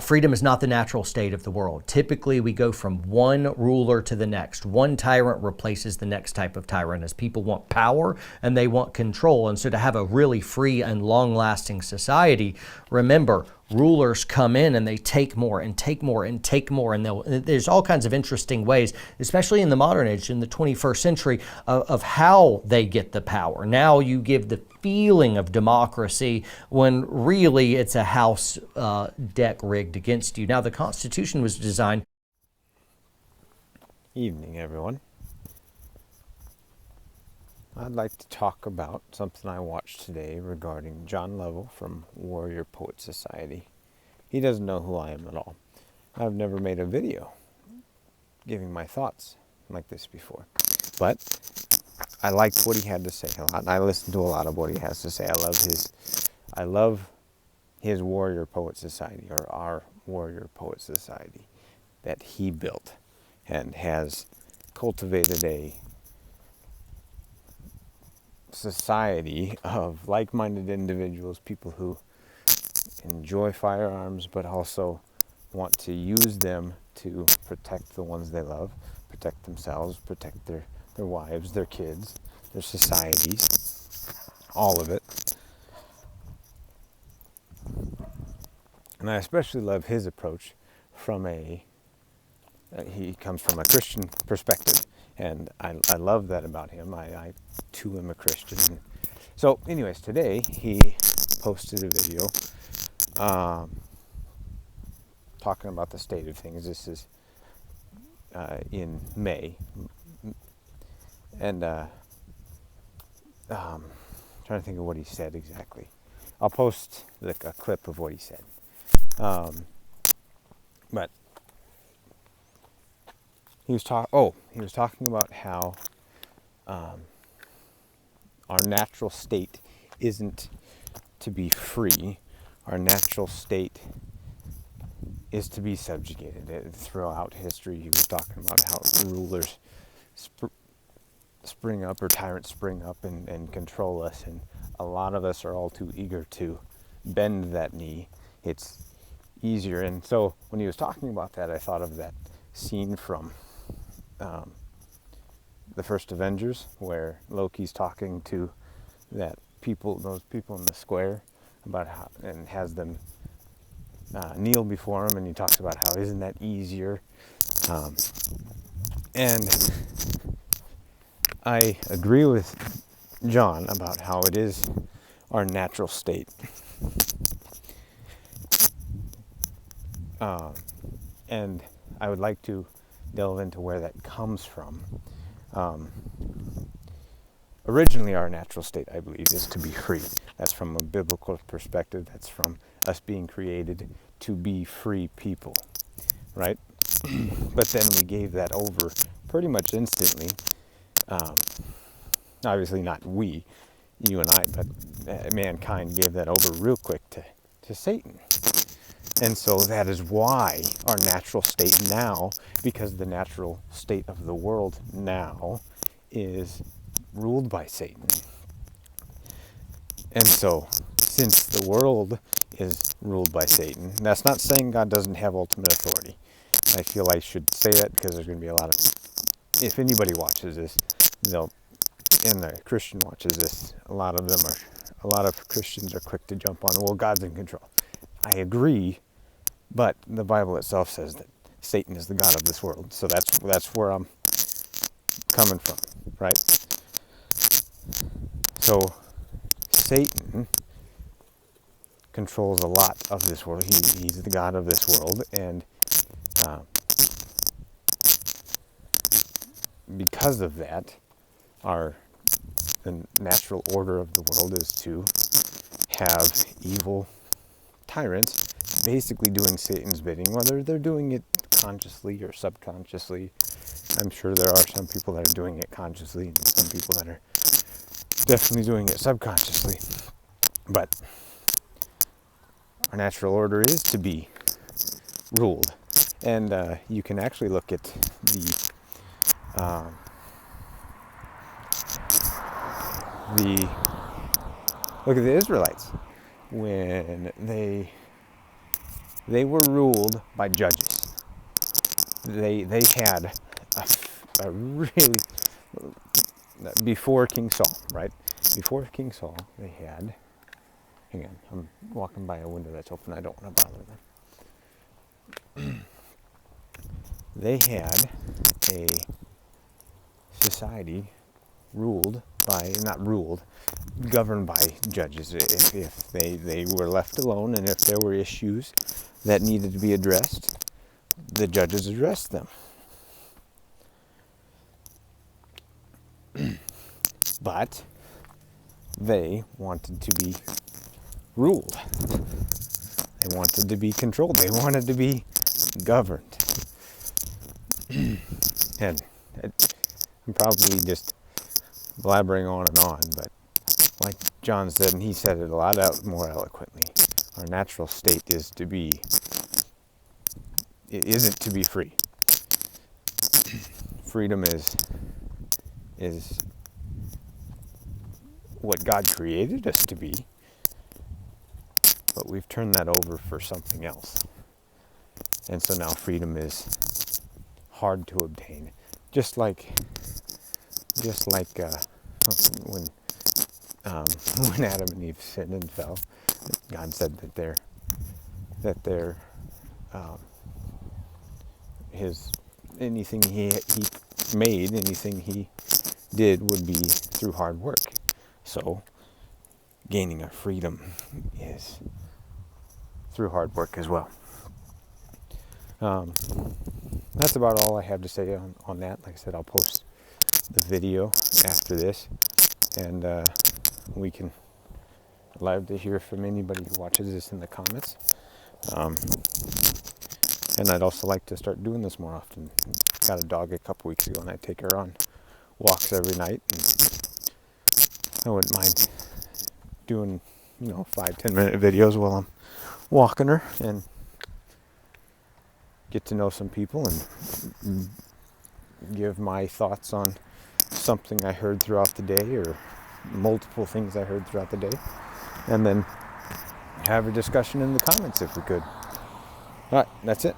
freedom is not the natural state of the world. Typically, we go from one ruler to the next. One tyrant replaces the next type of tyrant as people want power and they want control. And so to have a really free and long-lasting society, remember, rulers come in and they take more and take more and take more. And there's all kinds of interesting ways, especially in the modern age, in the 21st century, of how they get the power. Now you give the feeling of democracy when really it's a house deck rigged against you. Now, the Constitution was designed. Evening, everyone. I'd like to talk about something I watched today regarding John Lovel from Warrior Poet Society. He doesn't know who I am at all. I've never made a video giving my thoughts like this before. But I liked what he had to say a lot, and I listened to a lot of what he has to say. I love his Warrior Poet Society, or our Warrior Poet Society, that he built and has cultivated a society of like-minded individuals, people who enjoy firearms but also want to use them to protect the ones they love, protect themselves, protect their wives, their kids, their societies, all of it. And I especially love his approach from he comes from a Christian perspective. And I love that about him. I too am a Christian. So anyways, today he posted a video talking about the state of things. This is in May. And trying to think of what he said exactly. I'll post a clip of what he said. But he was talking about how our natural state isn't to be free. Our natural state is to be subjugated. Throughout history, he was talking about how rulers spring up, or tyrants spring up and control us, and a lot of us are all too eager to bend that knee. It's easier. And so when he was talking about that, I thought of that scene from the first Avengers, where Loki's talking to those people in the square about how, and has them kneel before him, and he talks about how isn't that easier, and I agree with John about how it is our natural state, and I would like to delve into where that comes from. Originally, our natural state, I believe, is to be free. That's from a biblical perspective. That's from us being created to be free people, right? But then we gave that over pretty much instantly. Obviously not we, you and I, but mankind gave that over real quick to Satan. And so that is why our natural state now, because the natural state of the world now is ruled by Satan. And so, since the world is ruled by Satan, that's not saying God doesn't have ultimate authority. I feel I should say that because there's going to be a lot of, if anybody watches this, and the Christian watches this, a lot of Christians are quick to jump on, well, God's in control. I agree, but the Bible itself says that Satan is the god of this world. So that's where I'm coming from, right? So Satan controls a lot of this world. He's the god of this world, and because of that, the natural order of the world is to have evil tyrants basically doing Satan's bidding, whether they're doing it consciously or subconsciously. I'm sure there are some people that are doing it consciously and some people that are definitely doing it subconsciously. But our natural order is to be ruled. And you can actually look at the Israelites when they They were ruled by judges. They had a really, before King Saul, right? Before King Saul, they had, hang on, I'm walking by a window that's open. I don't want to bother them. They had a society governed by judges. If they were left alone and if there were issues that needed to be addressed, the judges addressed them. But they wanted to be ruled. They wanted to be controlled. They wanted to be governed. And I'm probably just blabbering on and on, but like John said, and he said it a lot more eloquently, our natural state isn't to be free. Freedom is what God created us to be, but we've turned that over for something else. And so now freedom is hard to obtain. Just like when Adam and Eve sinned and fell, God said that anything he made, anything he did would be through hard work. So gaining our freedom is through hard work as well. That's about all I have to say on that. Like I said, I'll post the video after this, and we can love to hear from anybody who watches this in the comments. And I'd also like to start doing this more often. Got a dog a couple weeks ago, and I take her on walks every night, and I wouldn't mind doing 5-10 minute videos while I'm walking her and get to know some people and give my thoughts on something I heard throughout the day or multiple things I heard throughout the day, and then have a discussion in the comments if we could. All right, that's it.